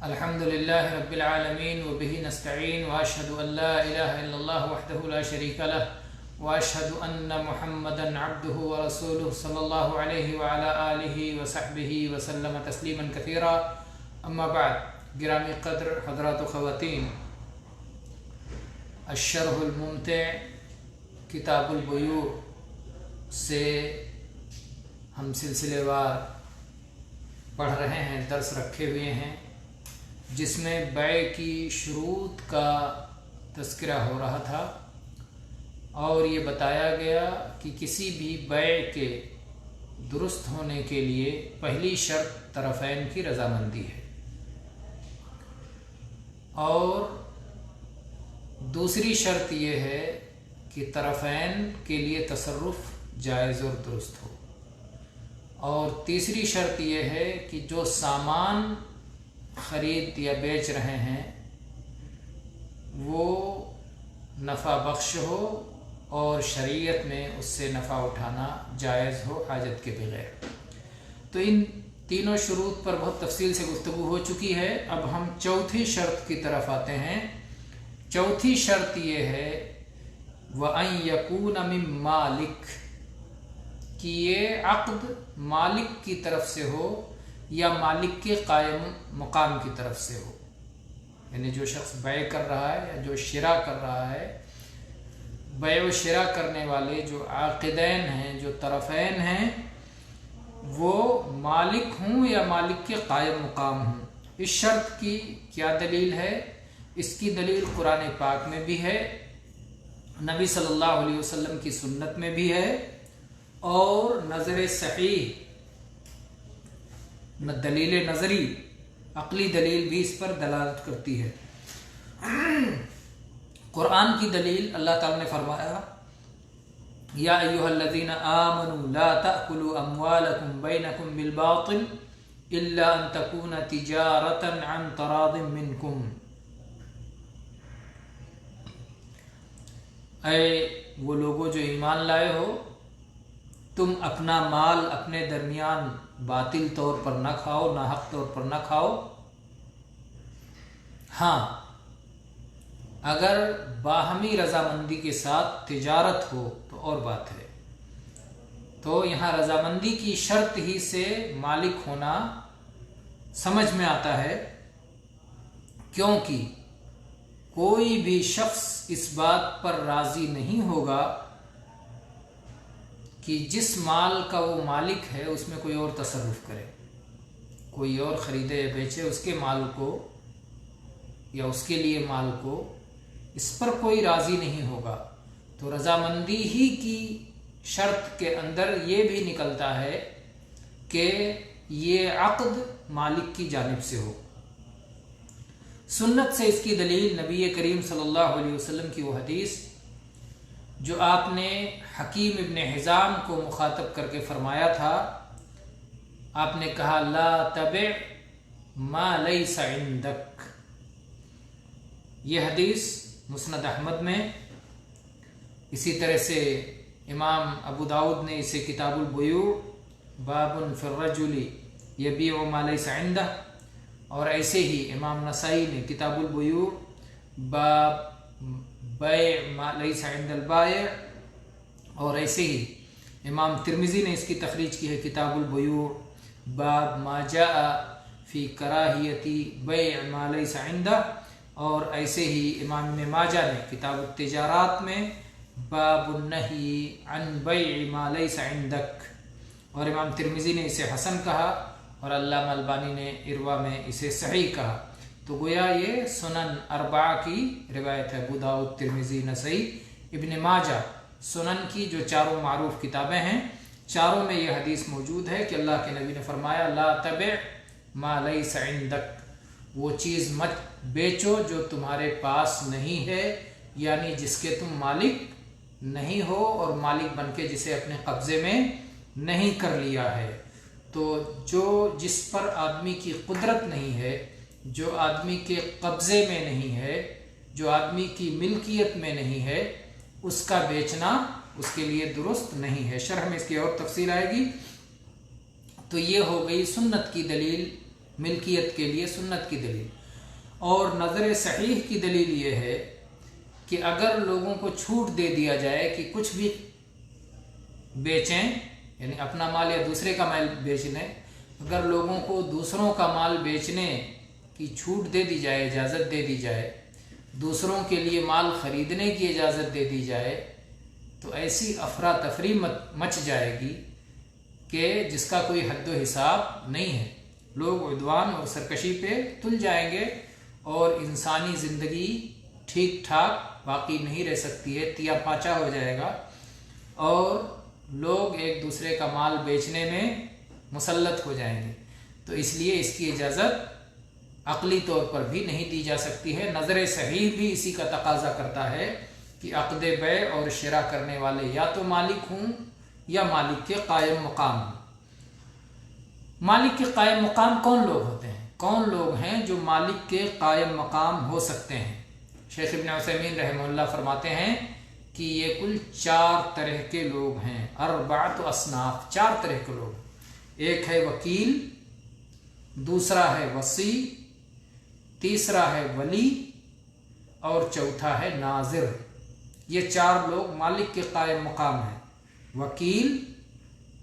الحمدللہ رب العالمین وبہ نستعین واشہد ان لا الہ الا اللہ وحدہ لا شریک لہ واشہد ان محمدا عبدہ ورسولہ صلی اللہ علیہ وعلی آلہ وصحبہ وسلم تسلیما کثیرا اما بعد۔ گرامی قدر حضرات و خواتین، الشرح الممتع کتاب البیوع سے ہم سلسلے وار پڑھ رہے ہیں، درس رکھے ہوئے ہیں، جس میں بیع کی شروط کا تذکرہ ہو رہا تھا اور یہ بتایا گیا کہ کسی بھی بیع کے درست ہونے کے لیے پہلی شرط طرفین کی رضامندی ہے اور دوسری شرط یہ ہے کہ طرفین کے لیے تصرف جائز اور درست ہو، اور تیسری شرط یہ ہے کہ جو سامان خرید یا بیچ رہے ہیں وہ نفع بخش ہو اور شریعت میں اس سے نفع اٹھانا جائز ہو حاجت کے بغیر۔ تو ان تینوں شروط پر بہت تفصیل سے گفتگو ہو چکی ہے۔ اب ہم چوتھی شرط کی طرف آتے ہیں۔ چوتھی شرط یہ ہے وَأَن يَكُونَ مِن مَالِك، کہ یہ عقد مالک کی طرف سے ہو یا مالک کے قائم مقام کی طرف سے ہو، یعنی جو شخص بیع کر رہا ہے یا جو شراء کر رہا ہے، بیع و شراء کرنے والے جو عاقدین ہیں، جو طرفین ہیں، وہ مالک ہوں یا مالک کے قائم مقام ہوں۔ اس شرط کی کیا دلیل ہے؟ اس کی دلیل قرآن پاک میں بھی ہے، نبی صلی اللہ علیہ وسلم کی سنت میں بھی ہے، اور نظر صحیح دلیل نظری عقلی دلیل بھی اس پر دلالت کرتی ہے۔ قرآن کی دلیل اللہ تعالیٰ نے فرمایا یا ایھا الذین آمنوا لا تأکلوا اموالکم بینکم بالباطل الا ان تکون تجارۃ عن تراض منکم، اے وہ لوگوں جو ایمان لائے ہو، تم اپنا مال اپنے درمیان باطل طور پر نہ کھاؤ، ناحق طور پر نہ کھاؤ، ہاں اگر باہمی رضامندی کے ساتھ تجارت ہو تو اور بات ہے۔ تو یہاں رضامندی کی شرط ہی سے مالک ہونا سمجھ میں آتا ہے، کیونکہ کوئی بھی شخص اس بات پر راضی نہیں ہوگا کہ جس مال کا وہ مالک ہے اس میں کوئی اور تصرف کرے، کوئی اور خریدے یا بیچے اس کے مال کو یا اس کے لیے مال کو، اس پر کوئی راضی نہیں ہوگا۔ تو رضامندی ہی کی شرط کے اندر یہ بھی نکلتا ہے کہ یہ عقد مالک کی جانب سے ہو۔ سنت سے اس کی دلیل نبی کریم صلی اللہ علیہ وسلم کی وہ حدیث جو آپ نے حکیم ابن حزام کو مخاطب کر کے فرمایا تھا، آپ نے کہا لا تبع ما لیس عندک۔ یہ حدیث مسند احمد میں، اسی طرح سے امام ابو داؤد نے اسے کتاب البیوع باب فی الرجل یبیع ما لیس عندہ، اور ایسے ہی امام نسائی نے کتاب البیوع باب بیع ما لیس عند البائع، اور ایسے ہی امام ترمذی نے اس کی تخریج کی ہے کتاب البیوع باب ما جاء فی کراہیت بیع ما لیس عندہ، اور ایسے ہی امام ابن ماجہ نے کتاب التجارات میں باب النہی عن بیع ما لیس عندک، اور امام ترمذی نے اسے حسن کہا اور علامہ البانی نے ارواء میں اسے صحیح کہا۔ تو گویا یہ سنن اربعہ کی روایت ہے، ابو داؤد، ترمذی، نسائی، ابن ماجہ، سنن کی جو چاروں معروف کتابیں ہیں، چاروں میں یہ حدیث موجود ہے کہ اللہ کے نبی نے فرمایا لا تبع ما لیس عندک، وہ چیز مت بیچو جو تمہارے پاس نہیں ہے، یعنی جس کے تم مالک نہیں ہو اور مالک بن کے جسے اپنے قبضے میں نہیں کر لیا ہے۔ تو جو جس پر آدمی کی قدرت نہیں ہے، جو آدمی کے قبضے میں نہیں ہے، جو آدمی کی ملکیت میں نہیں ہے، اس کا بیچنا اس کے لیے درست نہیں ہے۔ شرح میں اس کی اور تفصیل آئے گی۔ تو یہ ہو گئی سنت کی دلیل ملکیت کے لیے سنت کی دلیل، اور نظر صحیح کی دلیل یہ ہے کہ اگر لوگوں کو چھوٹ دے دیا جائے کہ کچھ بھی بیچیں، یعنی اپنا مال یا دوسرے کا مال بیچ لیں، اگر لوگوں کو دوسروں کا مال بیچنے کی چھوٹ دے دی جائے، اجازت دے دی جائے، دوسروں کے لیے مال خریدنے کی اجازت دے دی جائے، تو ایسی افراتفری مچ جائے گی کہ جس کا کوئی حد و حساب نہیں ہے۔ لوگ عدوان اور سرکشی پہ تل جائیں گے اور انسانی زندگی ٹھیک ٹھاک باقی نہیں رہ سکتی ہے، تیا پاچا ہو جائے گا، اور لوگ ایک دوسرے کا مال بیچنے میں مسلط ہو جائیں گے۔ تو اس لیے اس کی اجازت عقلی طور پر بھی نہیں دی جا سکتی ہے۔ نظر صحیح بھی اسی کا تقاضا کرتا ہے کہ عقد بیع اور شراء کرنے والے یا تو مالک ہوں یا مالک کے قائم مقام ہوں۔ مالک کے قائم مقام کون لوگ ہوتے ہیں؟ کون لوگ ہیں جو مالک کے قائم مقام ہو سکتے ہیں؟ شیخ ابن عثیمین رحمہ اللہ فرماتے ہیں کہ یہ کل 4 طرح کے لوگ ہیں، 4 اصناف، 4 طرح کے لوگ۔ ایک ہے وکیل، دوسرا ہے وصی، تیسرا ہے ولی، اور چوتھا ہے ناظر۔ یہ 4 لوگ مالک کے قائم مقام ہیں، وکیل،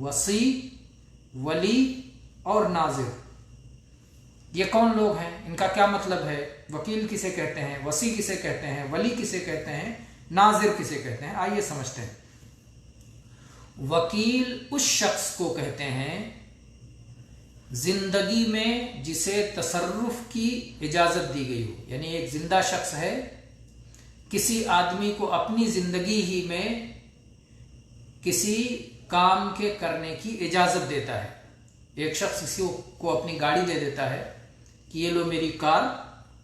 وصی، ولی اور ناظر۔ یہ کون لوگ ہیں؟ ان کا کیا مطلب ہے؟ وکیل کسے کہتے ہیں؟ وصی کسے کہتے ہیں؟ ولی کسے کہتے ہیں؟ ناظر کسے کہتے ہیں؟ آئیے سمجھتے ہیں۔ وکیل اس شخص کو کہتے ہیں زندگی میں جسے تصرف کی اجازت دی گئی ہو، یعنی ایک زندہ شخص ہے، کسی آدمی کو اپنی زندگی ہی میں کسی کام کے کرنے کی اجازت دیتا ہے۔ ایک شخص کسی کو اپنی گاڑی دے دیتا ہے کہ یہ لو میری کار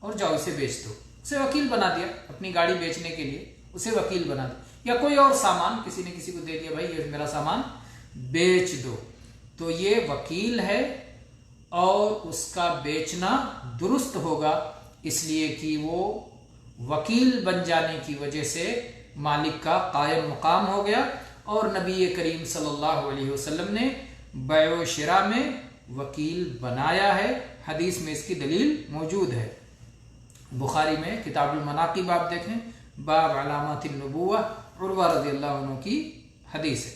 اور جاؤ اسے بیچ دو، اسے وکیل بنا دیا اپنی گاڑی بیچنے کے لیے، اسے وکیل بنا دیا۔ یا کوئی اور سامان کسی نے کسی کو دے دیا، بھائی یہ میرا سامان بیچ دو، تو یہ وکیل ہے، اور اس کا بیچنا درست ہوگا اس لیے کہ وہ وکیل بن جانے کی وجہ سے مالک کا قائم مقام ہو گیا، اور نبی کریم صلی اللہ علیہ وسلم نے بیع و شراء میں وکیل بنایا ہے۔ حدیث میں اس کی دلیل موجود ہے۔ بخاری میں کتاب المناقب آپ دیکھیں، باب علامات النبوہ، عروہ رضی اللہ عنہ کی حدیث ہے۔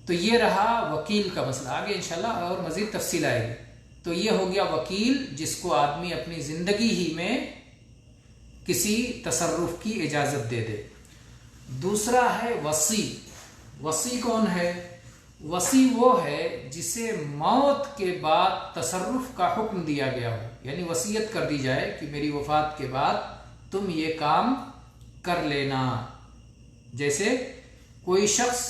تو یہ رہا وکیل کا مسئلہ، آگے انشاءاللہ اور مزید تفصیل آئے گی۔ تو یہ ہو گیا وکیل، جس کو آدمی اپنی زندگی ہی میں کسی تصرف کی اجازت دے دے۔ دوسرا ہے وصی۔ وصی کون ہے؟ وصی وہ ہے جسے موت کے بعد تصرف کا حکم دیا گیا ہو، یعنی وصیت کر دی جائے کہ میری وفات کے بعد تم یہ کام کر لینا۔ جیسے کوئی شخص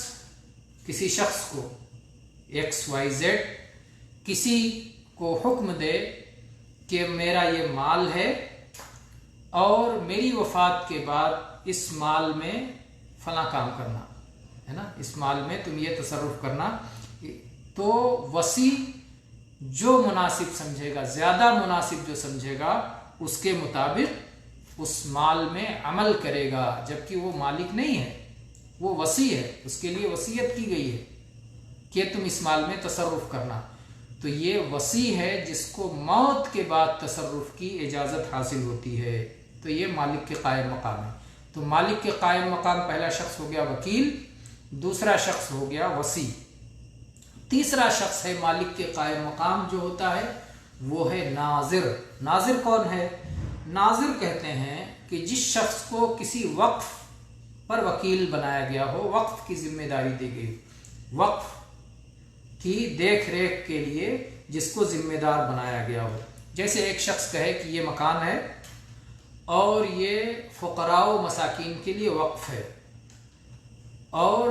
کسی شخص کو XYZ کسی کو حکم دے کہ میرا یہ مال ہے اور میری وفات کے بعد اس مال میں فلاں کام کرنا ہے نا، اس مال میں تم یہ تصرف کرنا، تو وصی جو مناسب سمجھے گا، زیادہ مناسب جو سمجھے گا، اس کے مطابق اس مال میں عمل کرے گا، جبکہ وہ مالک نہیں ہے، وہ وصی ہے، اس کے لیے وصیت کی گئی ہے کہ تم اس مال میں تصرف کرنا۔ تو یہ وصی ہے جس کو موت کے بعد تصرف کی اجازت حاصل ہوتی ہے، تو یہ مالک کے قائم مقام ہے۔ تو مالک کے قائم مقام پہلا شخص ہو گیا وکیل، دوسرا شخص ہو گیا وصی، تیسرا شخص ہے مالک کے قائم مقام جو ہوتا ہے وہ ہے ناظر۔ ناظر کون ہے؟ ناظر کہتے ہیں کہ جس شخص کو کسی وقف پر وکیل بنایا گیا ہو، وقف کی ذمہ داری دی گئی، وقف کی دیکھ ریکھ کے لیے جس کو ذمہ دار بنایا گیا ہو۔ جیسے ایک شخص کہے کہ یہ مکان ہے اور یہ فقراء و مساکین کے لیے وقف ہے، اور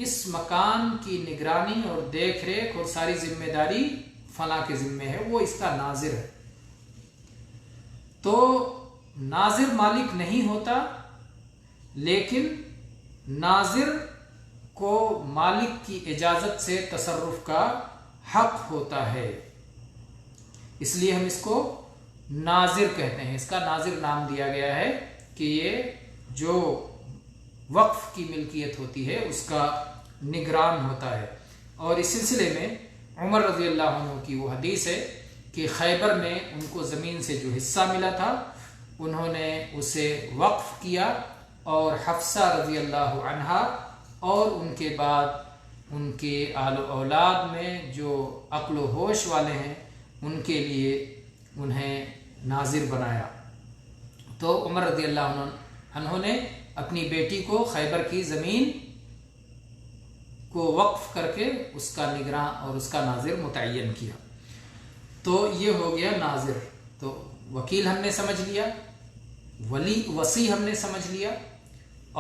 اس مکان کی نگرانی اور دیکھ ریکھ اور ساری ذمہ داری فلاں کے ذمہ ہے، وہ اس کا ناظر ہے۔ تو ناظر مالک نہیں ہوتا، لیکن ناظر کو مالک کی اجازت سے تصرف کا حق ہوتا ہے، اس لیے ہم اس کو ناظر کہتے ہیں۔ اس کا ناظر نام دیا گیا ہے کہ یہ جو وقف کی ملکیت ہوتی ہے اس کا نگران ہوتا ہے۔ اور اس سلسلے میں عمر رضی اللہ عنہ کی وہ حدیث ہے کہ خیبر میں ان کو زمین سے جو حصہ ملا تھا انہوں نے اسے وقف کیا، اور حفصہ رضی اللہ عنہا اور ان کے بعد ان کے آل و اولاد میں جو عقل و ہوش والے ہیں ان کے لیے انہیں ناظر بنایا۔ تو عمر رضی اللہ عنہ نے اپنی بیٹی کو خیبر کی زمین کو وقف کر کے اس کا نگراں اور اس کا ناظر متعین کیا۔ تو یہ ہو گیا ناظر۔ تو وکیل ہم نے سمجھ لیا، وصی ہم نے سمجھ لیا،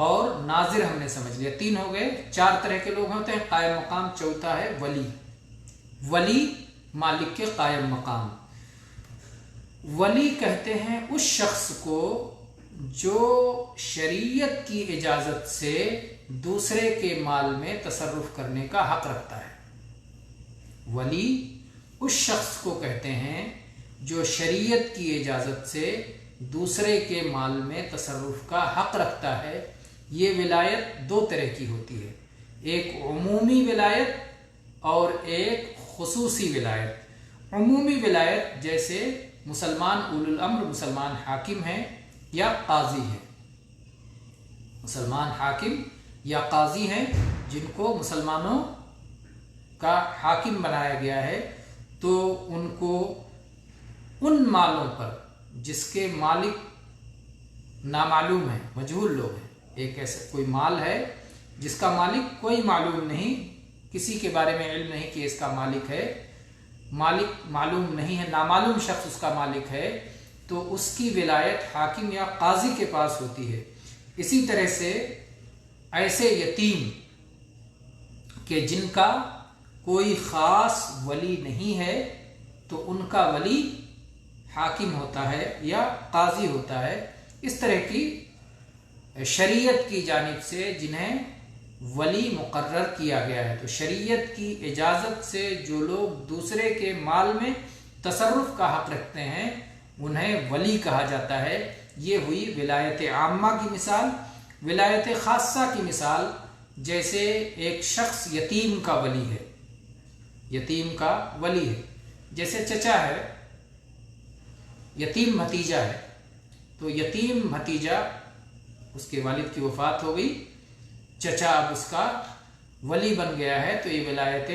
اور ناظر ہم نے سمجھ لیا۔ تین ہو گئے۔ چار طرح کے لوگ ہوتے ہیں قائم مقام، چوتھا ہے ولی۔ ولی مالک کے قائم مقام۔ ولی کہتے ہیں اس شخص کو جو شریعت کی اجازت سے دوسرے کے مال میں تصرف کرنے کا حق رکھتا ہے۔ ولی اس شخص کو کہتے ہیں جو شریعت کی اجازت سے دوسرے کے مال میں تصرف کا حق رکھتا ہے۔ یہ ولایت دو طرح کی ہوتی ہے، ایک عمومی ولایت اور ایک خصوصی ولایت۔ عمومی ولایت جیسے مسلمان اولو الامر، مسلمان حاکم ہیں یا قاضی ہیں، مسلمان حاکم یا قاضی ہیں جن کو مسلمانوں کا حاکم بنایا گیا ہے، تو ان کو ان مالوں پر جس کے مالک نامعلوم ہیں، مجہول لوگ ہیں، ایک ایسا کوئی مال ہے جس کا مالک کوئی معلوم نہیں، کسی کے بارے میں علم نہیں کہ اس کا مالک ہے، مالک معلوم نہیں ہے، نامعلوم شخص اس کا مالک ہے، تو اس کی ولایت حاکم یا قاضی کے پاس ہوتی ہے۔ اسی طرح سے ایسے یتیم کہ جن کا کوئی خاص ولی نہیں ہے، تو ان کا ولی حاکم ہوتا ہے یا قاضی ہوتا ہے۔ اس طرح کی شریعت کی جانب سے جنہیں ولی مقرر کیا گیا ہے، تو شریعت کی اجازت سے جو لوگ دوسرے کے مال میں تصرف کا حق رکھتے ہیں انہیں ولی کہا جاتا ہے۔ یہ ہوئی ولایت عامہ کی مثال۔ ولایت خاصہ کی مثال جیسے ایک شخص یتیم کا ولی ہے، یتیم کا ولی ہے، جیسے چچا ہے، یتیم بھتیجا ہے، تو یتیم بھتیجا اس کے والد کی وفات ہو گئی، چچا اب اس کا ولی بن گیا ہے، تو یہ ولایت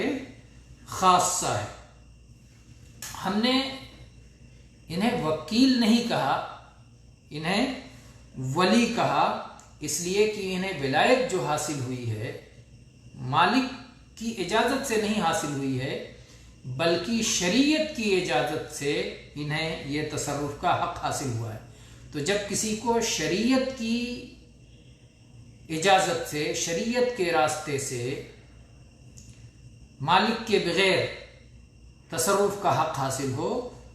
خاصہ ہے۔ ہم نے انہیں وکیل نہیں کہا، انہیں ولی کہا، اس لیے کہ انہیں ولایت جو حاصل ہوئی ہے مالک کی اجازت سے نہیں حاصل ہوئی ہے، بلکہ شریعت کی اجازت سے انہیں یہ تصرف کا حق حاصل ہوا ہے۔ تو جب کسی کو شریعت کی اجازت سے، شریعت کے راستے سے مالک کے بغیر تصرف کا حق حاصل ہو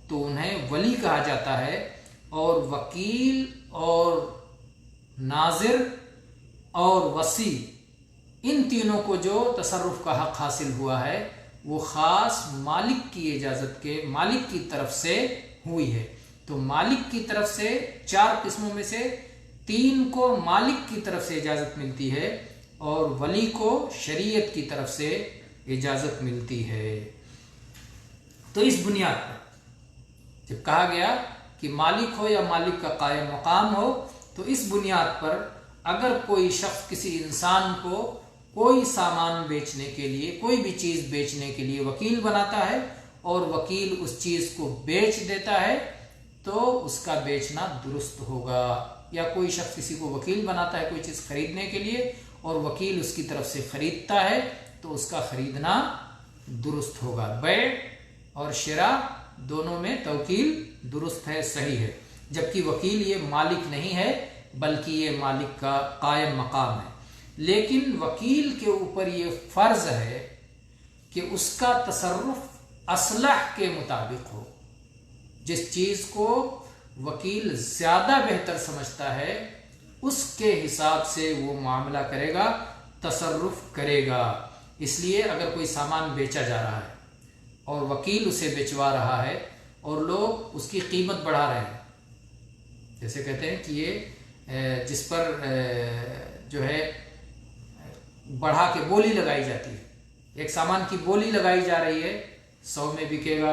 تو انہیں ولی کہا جاتا ہے، اور وکیل اور ناظر اور وصی ان تینوں کو جو تصرف کا حق حاصل ہوا ہے وہ خاص مالک کی اجازت کے، مالک کی طرف سے ہوئی ہے۔ تو مالک کی طرف سے چار قسموں میں سے تین کو مالک کی طرف سے اجازت ملتی ہے، اور ولی کو شریعت کی طرف سے اجازت ملتی ہے۔ تو اس بنیاد پر جب کہا گیا کہ مالک ہو یا مالک کا قائم مقام ہو، تو اس بنیاد پر اگر کوئی شخص کسی انسان کو کوئی سامان بیچنے کے لیے، کوئی بھی چیز بیچنے کے لیے وکیل بناتا ہے اور وکیل اس چیز کو بیچ دیتا ہے، تو اس کا بیچنا درست ہوگا۔ یا کوئی شخص کسی کو وکیل بناتا ہے کوئی چیز خریدنے کے لیے اور وکیل اس کی طرف سے خریدتا ہے، تو اس کا خریدنا درست ہوگا۔ بیع اور شراء دونوں میں توکیل درست ہے، صحیح ہے، جبکہ وکیل یہ مالک نہیں ہے بلکہ یہ مالک کا قائم مقام ہے۔ لیکن وکیل کے اوپر یہ فرض ہے کہ اس کا تصرف اصلح کے مطابق ہو۔ جس چیز کو وکیل زیادہ بہتر سمجھتا ہے اس کے حساب سے وہ معاملہ کرے گا، تصرف کرے گا۔ اس لیے اگر کوئی سامان بیچا جا رہا ہے اور وکیل اسے بیچوا رہا ہے اور لوگ اس کی قیمت بڑھا رہے ہیں، جیسے کہتے ہیں کہ یہ جس پر جو ہے بڑھا کے بولی لگائی جاتی ہے، ایک سامان کی بولی لگائی جا رہی ہے، 100 میں بکے گا،